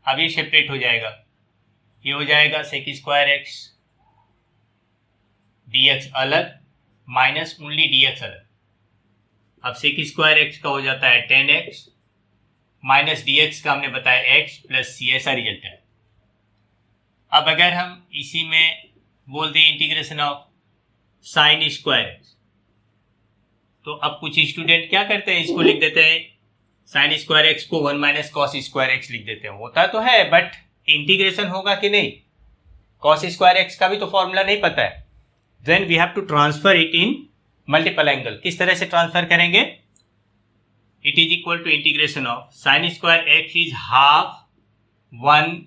S1: अब ये सेपरेट हो जाएगा, ये हो जाएगा sec स्क्वायर एक्स dx अलग माइनस ओनली dx अलग। अब sec स्क्वायर एक्स का हो जाता है tan x माइनस dx का हमने बताया x प्लस c, ऐसा रिजल्ट है। अब अगर हम इसी में बोल दें integration of sine square X, तो अब कुछ स्टूडेंट क्या करते हैं, इसको लिख देते हैं साइन स्क्वायर एक्स को 1 माइनस कॉस स्क्वायर एक्स लिख देते हैं। होता तो है बट इंटीग्रेशन होगा कि नहीं, कॉस स्क्वायर एक्स का भी तो फॉर्मूला नहीं पता है। Then we have to transfer it in multiple angle. किस तरह से ट्रांसफर करेंगे, it is equal to integration of sine square x is half 1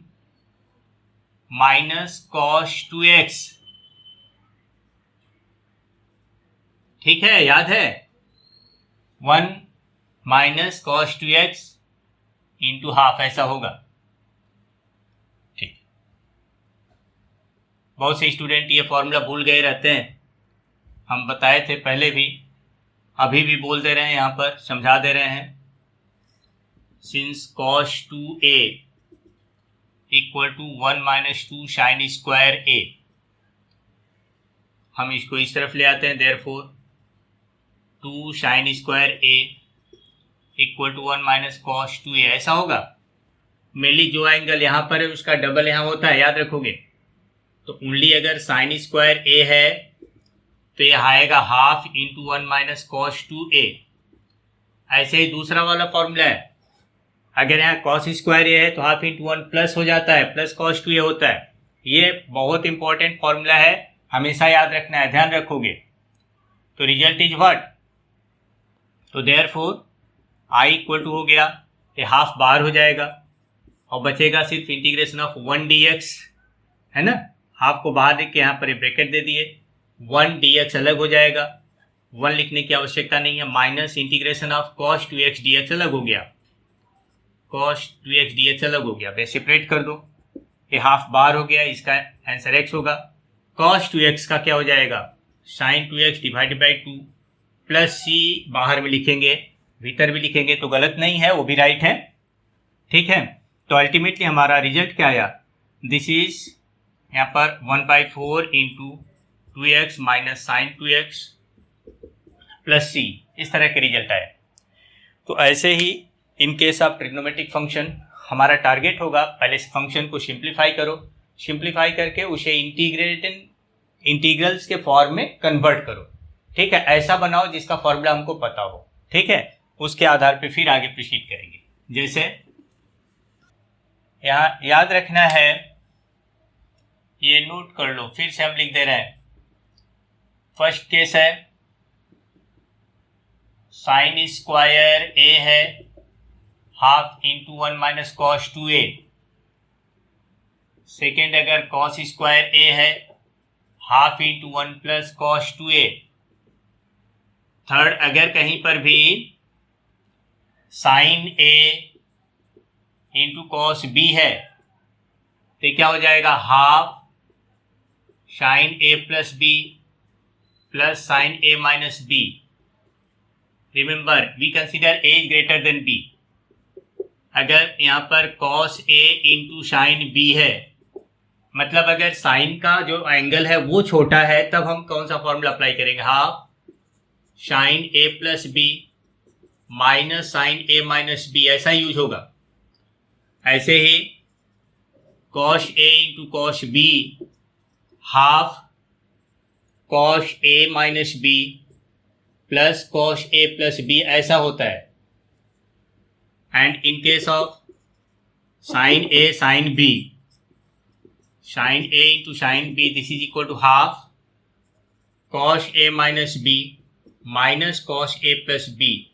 S1: minus cos 2x। ठीक है, याद है, 1 minus cos 2x into half, ऐसा होगा। ठीक, बहुत से स्टूडेंट ये फॉर्मूला भूल गए रहते हैं, हम बताए थे पहले भी, अभी भी बोल दे रहे हैं, यहाँ पर समझा दे रहे हैं। Since cos 2a equal to 1 minus 2 sine square a, हम इसको इस तरफ ले आते हैं, therefore 2 sine square a equal to 1 minus cos 2a, ऐसा होगा। मेनली जो एंगल यहाँ पर है उसका डबल यहाँ होता है, याद रखोगे। तो ओनली अगर साइन स्क्वायर a है तो ये आएगा half into 1 minus cos 2a। ऐसे ही दूसरा वाला फॉर्मूला है, अगर यहाँ कॉस स्क्वायर ए है तो हाफ इंटू 1 प्लस हो जाता है, प्लस कॉस 2a होता है। ये बहुत इंपॉर्टेंट फॉर्मूला है, हमेशा याद रखना है, ध्यान रखोगे। तो रिजल्ट इज व्हाट, तो देयरफॉर आई इक्वल टू हो गया, ये हाफ बाहर हो जाएगा और बचेगा सिर्फ इंटीग्रेशन ऑफ 1 dx, है ना। हाफ को बाहर लिख के यहाँ पर ब्रैकेट दे दिए, 1 dx अलग हो जाएगा, 1 लिखने की आवश्यकता नहीं है, minus integration of cos 2x dx अलग हो गया, cos 2x dx अलग हो गया। बस सेपरेट कर दो, ये हाफ बाहर हो गया, इसका आंसर x होगा। cos 2x का क्या हो जाएगा, sin 2x divided by 2 plus c, बाहर में लिखेंगे भीतर भी लिखेंगे तो गलत नहीं है, वो भी राइट है। ठीक है, तो अल्टीमेटली हमारा रिजल्ट क्या आया, दिस इज यहाँ पर 1/4 into 2x minus sine 2x plus c, इस तरह के रिजल्ट आए। तो ऐसे ही in case of trigonometric function हमारा टारगेट होगा, पहले इस फंक्शन को सिंप्लीफाई करो, सिंप्लीफाई करके उसे इंटीग्रल्स के फॉर्म में कन्वर्ट करो। ठीक है, ऐसा बनाओ जिसका फॉर्मूला हमको पता हो। ठीक है, उसके आधार पे फिर आगे प्रोसीड करेंगे। जैसे यहाँ याद रखना है ये नोट कर लो, फिर से हम लिख दे रहे हैं। फर्स्ट केस है साइन स्क्वायर ए है half into 1 minus cos 2a। Second अगर कॉस स्क्वायर ए है half into 1 plus cos 2a। Third अगर कहीं पर भी sine a into cos b है तो क्या हो जाएगा, half sine a plus b plus sine a minus b. Remember we consider a is greater than b. अगर यहाँ पर cos a into sine B है, मतलब अगर साइन का जो एंगल है वो छोटा है, तब हम कौन सा फॉर्मूला अप्लाई करेंगे, half sine a plus b minus sine a minus b, ऐसा यूज होगा। ऐसे ही cos a into cos b half cos a minus b plus cos a plus b, ऐसा होता है। And in case of sine a sine b, sine a into sine b this is equal to half cos a minus b minus cos a plus b,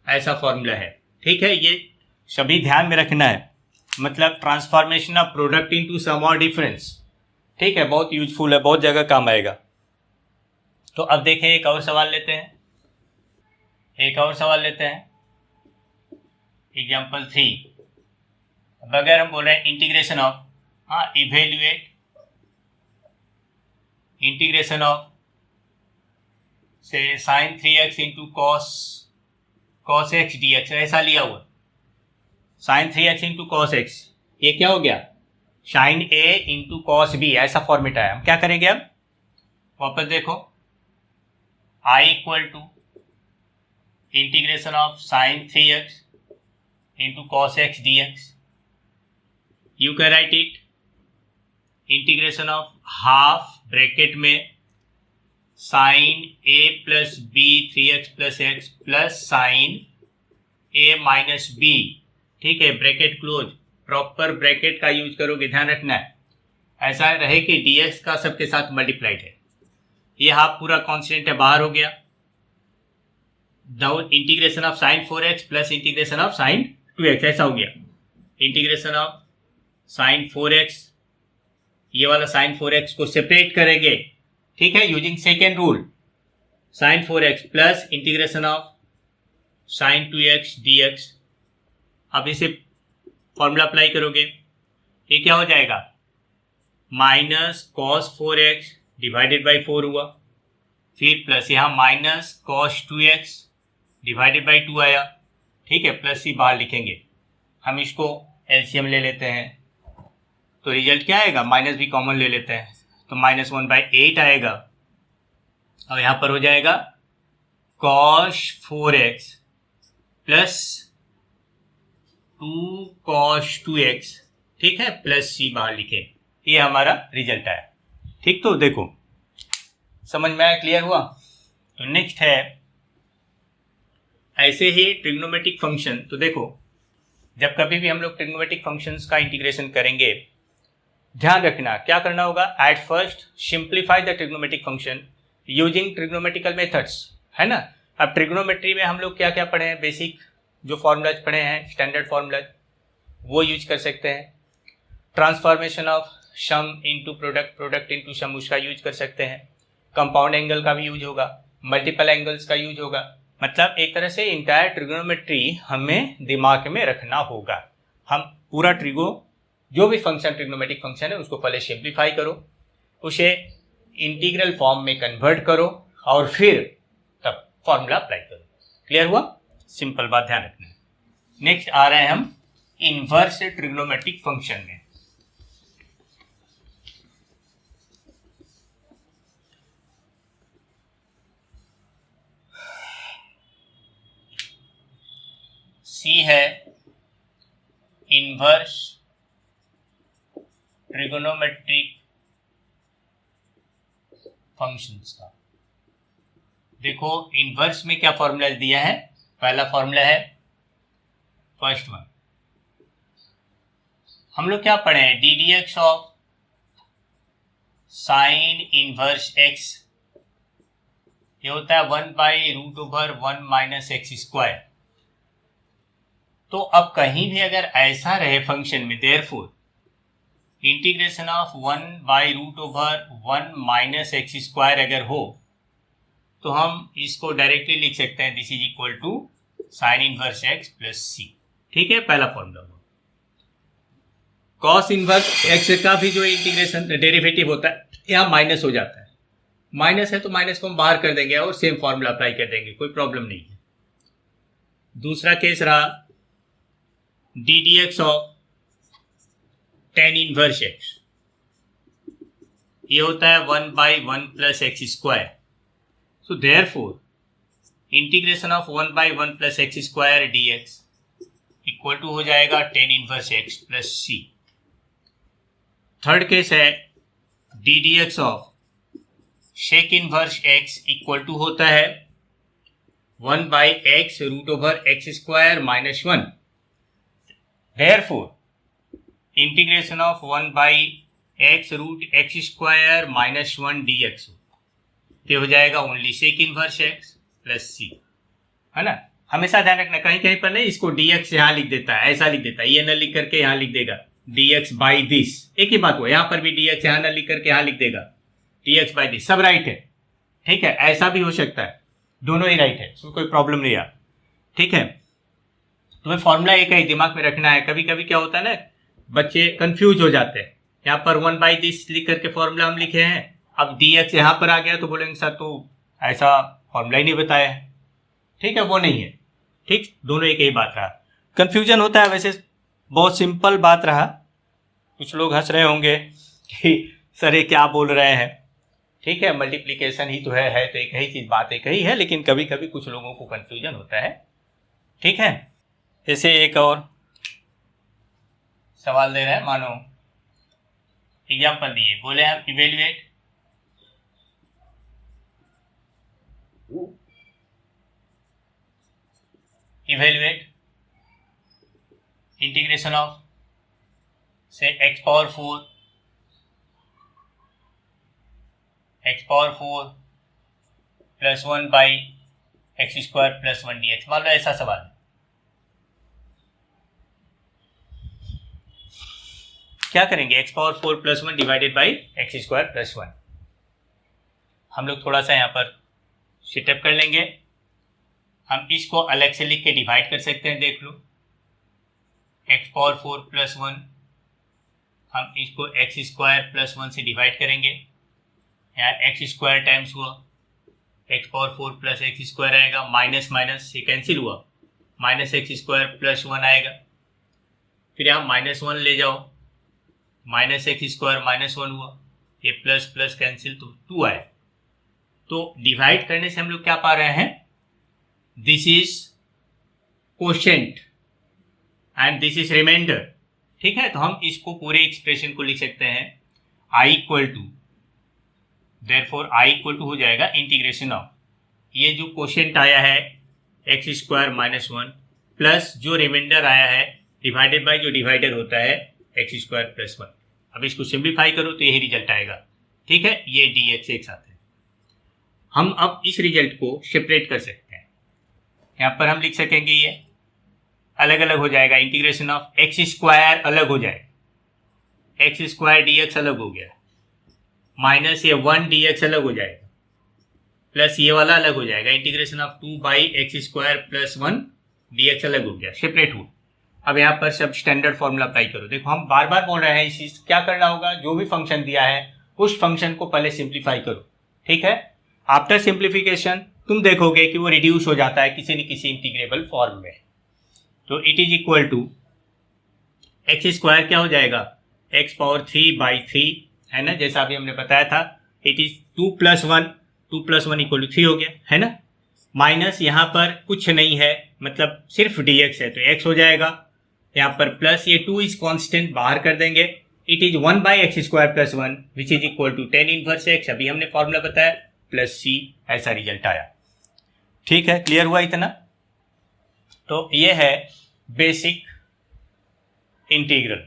S1: ऐसा formula है। ठीक है, ये सभी ध्यान में रखना है, मतलब ट्रांसफॉर्मेशन ऑफ प्रोडक्ट इनटू सम और डिफरेंस। ठीक है, बहुत यूजफुल है, बहुत जगह काम आएगा। तो अब देखें एक और सवाल लेते हैं, एग्जाम्पल 3। अब अगर हम बोल रहे हैं integration of, evaluate integration of से sine 3x into cos x D x, ऐसा लिया हुआ sign 3x into cos x, ये क्या हो गया, sine a into cos b, ऐसा फॉर्मेट है। हम क्या करेंगे, अब वापस देखो, i equal to integration of sine 3x into cos x D x. You can write it integration of half bracket में sine a plus b 3x plus x plus sine a minus b. ठीक है, bracket close, proper bracket का use करोगे, ध्यान रखना है ऐसा रहे कि dx का सबके साथ मल्टीप्लाइड है। ये हाफ पूरा कांस्टेंट है, बाहर हो गया। Now integration of sign 4x plus integration of sine 2x, ऐसा हो गया। इंटीग्रेशन ऑफ साइन 4x, ये वाला साइन 4x को सेपरेट करेंगे, ठीक है, using second rule, sine 4x plus integration of sine 2x dx। अब इसे फॉर्मूला अप्लाई करोगे, ये क्या हो जाएगा, minus cos 4x divided by 4 हुआ, फिर प्लस यहाँ minus cos 2x divided by 2 आया। ठीक है, प्लस ही बाहर लिखेंगे, हम इसको एलसीएम ले लेते हैं, तो रिजल्ट क्या आएगा, माइनस भी कॉमन ले लेते हैं, तो -1/8 आएगा। और यहाँ पर हो जाएगा cos 4x plus 2 cos 2x, ठीक है, प्लस सी बाहर लिखे, ये हमारा रिजल्ट आया। ठीक, तो देखो समझ में आया, क्लियर हुआ। तो नेक्स्ट है ऐसे ही ट्रिग्नोमेट्रिक फंक्शन। तो देखो जब कभी भी हम लोग ट्रिग्नोमेट्रिक फंक्शंस का इंटीग्रेशन करेंगे, ध्यान रखना क्या करना होगा, at first simplify the trigonometric function using trigonometrical methods, है ना। अब ट्रिग्नोमेट्री में हम लोग क्या क्या पढ़े हैं, बेसिक जो फॉर्मूलाज पढ़े हैं, स्टैंडर्ड फॉर्मूलाज, वो यूज कर सकते हैं। Transformation of sum into product, product into sum, उसका यूज कर सकते हैं। कंपाउंड एंगल का भी यूज होगा, मल्टीपल एंगल्स का यूज होगा। मतलब एक तरह से इंटायर ट्रिग्नोमेट्री हमें दिमाग में रखना होगा। हम पूरा जो भी फंक्शन ट्रिग्नोमेट्रिक फंक्शन है उसको पहले सिंप्लीफाई करो, उसे इंटीग्रल फॉर्म में कन्वर्ट करो और फिर तब फॉर्मूला अप्लाई करो। क्लियर हुआ, सिंपल बात ध्यान रखना है। नेक्स्ट आ रहे हैं हम इनवर्स ट्रिग्नोमेट्रिक फंक्शन में। सी है इनवर्स ट्रिगोनोमेट्रिक फंक्शंस का। देखो इनवर्स में क्या फॉर्मूला दिया है, पहला फॉर्मूला है फर्स्ट वन, हम लोग क्या पढ़े हैं, D D x of sign inverse x, ये होता है 1/√1 माइनस एक्स स्क्वायर। तो अब कहीं भी अगर ऐसा रहे फंक्शन में, therefore integration of 1/√1 minus x square अगर हो तो हम इसको डायरेक्टली लिख सकते हैं, this is equal to sine inverse x plus सी। ठीक है, पहला फॉर्मूला। कॉस इनवर्स एक्स का भी जो इंटीग्रेशन डेरिवेटिव होता है यहाँ माइनस हो जाता है, माइनस है तो माइनस को हम बाहर कर देंगे और सेम फॉर्मूला अप्लाई कर देंगे, कोई प्रॉब्लम नहीं है। दूसरा केस रहा d D x of tan inverse x, ये होता है 1/1 plus x square. So therefore integration of 1/1 plus x square d x equal to हो जाएगा tan inverse x plus c. Third case है D D x of sec inverse x equal to होता है 1/x√x square minus 1। Therefore integration of 1/x√x square minus 1 dx तो हो जाएगा only sec inverse x plus C, है ना। हमेशा ध्यान रखना, कहीं कहीं पर नहीं इसको dx यहाँ लिख देता है, ऐसा लिख देता है, ये न लिख करके यहाँ लिख देगा dx बाई दिस, एक ही बात हुआ। यहाँ पर भी dx यहाँ न लिख करके यहाँ लिख देगा dx बाई दिस, सब राइट है। ठीक है, ऐसा भी हो सकता है, दोनों ही राइट है, उसमें कोई प्रॉब्लम नहीं है। ठीक है, तुम्हें फॉर्मूला एक ही दिमाग में रखना है। कभी कभी क्या होता है ना, बच्चे कंफ्यूज हो जाते हैं। यहाँ पर 1/दिस लिख करके फॉर्मूला हम लिखे हैं, अब dx यहाँ पर आ गया तो बोलेंगे सर तो ऐसा फॉर्मूला ही नहीं बताया है। ठीक है, वो नहीं है। ठीक, दोनों एक ही बात रहा, कंफ्यूजन होता है। वैसे बहुत सिंपल बात रहा, कुछ लोग हंस रहे होंगे कि सर ये क्या बोल रहे हैं। ठीक है, मल्टीप्लिकेशन ही तो है तो एक ही चीज़, बात एक ही है, लेकिन कभी कभी कुछ लोगों को कंफ्यूजन होता है। ठीक है, जैसे एक और सवाल दे रहे हैं, मानो एग्जाम्पल दिए, बोले हम इवेल्युएट इंटीग्रेशन ऑफ से x पावर 4 प्लस 1/x स्क्वायर प्लस 1 dx। मान लो ऐसा सवाल है, क्या करेंगे, x power 4 plus 1 divided by x square plus 1। हम लोग थोड़ा सा यहाँ पर सेटअप कर लेंगे। हम इसको अलग से लिख के डिवाइड कर सकते हैं, देख लो। x पावर 4 प्लस 1, हम इसको एक्स स्क्वायर प्लस 1 से डिवाइड करेंगे। यहाँ एक्स स्क्वायर टाइम्स हुआ x power 4 plus x square आएगा, माइनस माइनस से कैंसिल हुआ, माइनस एक्स स्क्वायर प्लस 1 आएगा। फिर यहाँ -1 ले जाओ, माइनस एक्स स्क्वायर -1 हुआ, ये प्लस प्लस कैंसिल तो 2 आए। तो डिवाइड करने से हम लोग क्या पा रहे हैं, this is quotient and this is remainder. ठीक है, तो हम इसको पूरे एक्सप्रेशन को लिख सकते हैं i equal to, therefore i equal to हो जाएगा इंटीग्रेशन ऑफ ये जो कोशेंट आया है एक्स स्क्वायर -1 प्लस जो रिमाइंडर आया है डिवाइडेड बाय जो डिवाइडर होता है एक्स स्क्वायर प्लस 1। अब इसको सिंप्लीफाई करो तो यही रिजल्ट आएगा। ठीक है, ये dx एक साथ है। हम अब इस रिजल्ट को सेपरेट कर सकते हैं, यहाँ पर हम लिख सकेंगे ये अलग अलग हो जाएगा, इंटीग्रेशन ऑफ एक्स स्क्वायर अलग हो जाएगा, एक्स स्क्वायर dx अलग हो गया, माइनस ये 1 dx अलग हो जाएगा, प्लस ये वाला अलग हो जाएगा, integration of 2/x square plus 1 dx अलग हो गया, सेपरेट हुआ। अब यहाँ पर सब स्टैंडर्ड फॉर्मूला अप्लाई करो। देखो हम बार बार बोल रहे हैं, इस चीज क्या करना होगा, जो भी फंक्शन दिया है उस फंक्शन को पहले सिंप्लीफाई करो। ठीक है, आफ्टर सिंप्लीफिकेशन तुम देखोगे कि वो रिड्यूस हो जाता है किसी न किसी इंटीग्रेबल फॉर्म में। तो it is equal to x square क्या हो जाएगा, एक्स पावर 3/3 है ना, जैसा अभी हमने बताया था। इट इज 2 + 1, 2 + 1 इक्वल टू 3 हो गया, है ना। माइनस यहाँ पर कुछ नहीं है, मतलब सिर्फ dx है तो x हो जाएगा। यहाँ पर प्लस ये 2 इज कॉन्स्टेंट, बाहर कर देंगे। इट इज 1/x स्क्वायर plus 1 which is equal to 10 inverse x, अभी हमने फॉर्मूला बताया, प्लस c, ऐसा रिजल्ट आया। ठीक है, क्लियर हुआ इतना। तो ये है बेसिक इंटीग्रल।